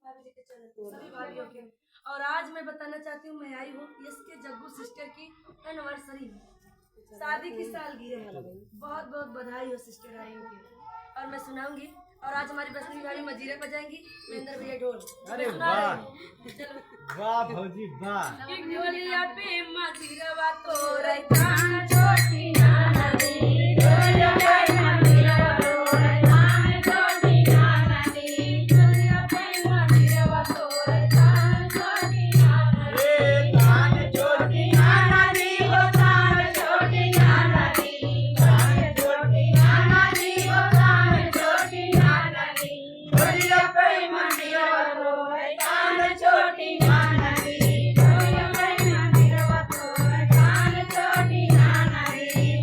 सभी भाइयों के। और आज मैं बताना चाहती हूँ, मैं आई हूँ इसके जग्गू सिस्टर की एनिवर्सरी में, शादी की सालगिरह है। बहुत बहुत बधाई हो सिस्टर आई के। और मैं सुनाऊंगी। और आज हमारी बसनी भाभी मजीरा बजाएंगी, महेंद्र भैया ढोल। अरे वाह वाह भौजी वाह। ढोलिया पे मजीरा तो रैतान छोटी नाना दी, ढोलिया पे मजीरा तो रैतान छोटी नाना दी, ढोलिया पे मजीरा तो रैतान छोटी नाना दी, तान छोटी नाना दी वो तान छोटी नाना दी, तान छोटी नाना दी वो तान छोटी नाना दी, ढोलिया पे मंदिरा तो तान छोटी नाना दी, ढोलिया पे मंदिरा तो तान छोटी नाना दी,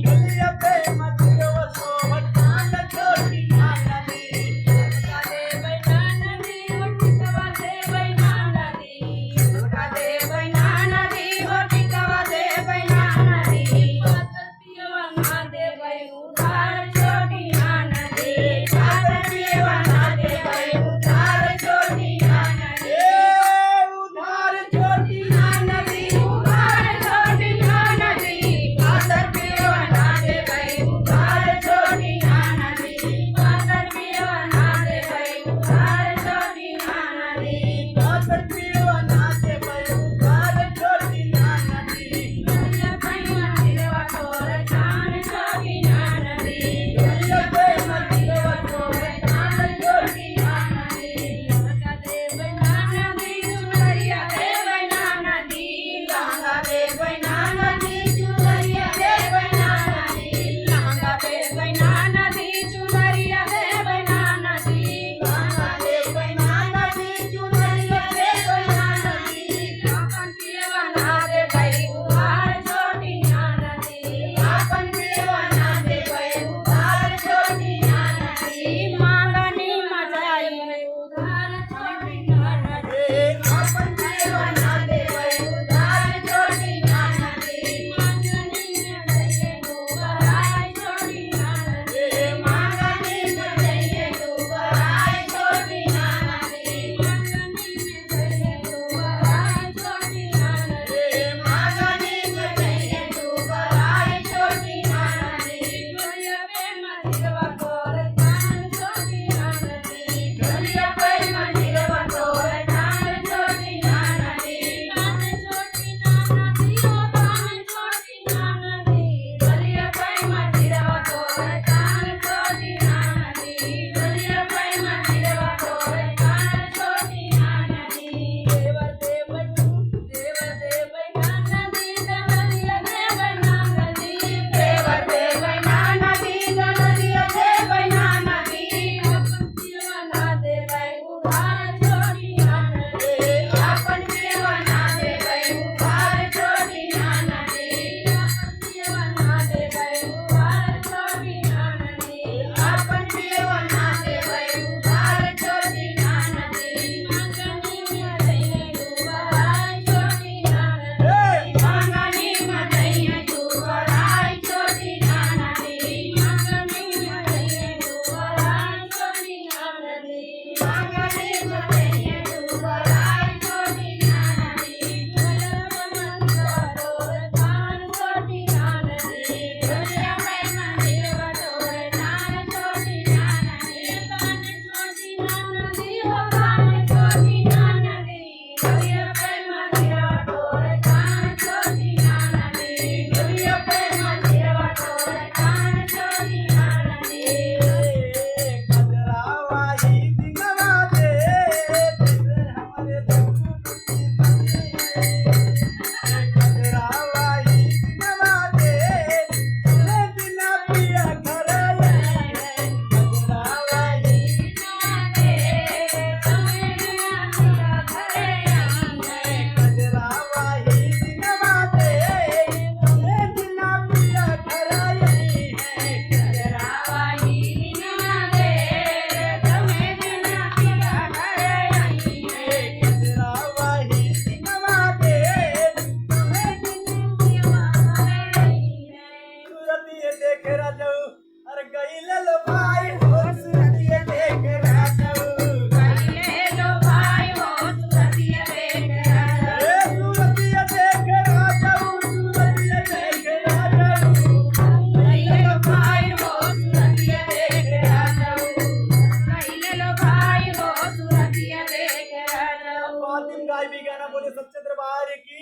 भी गाना बोले सच्चे दरबार की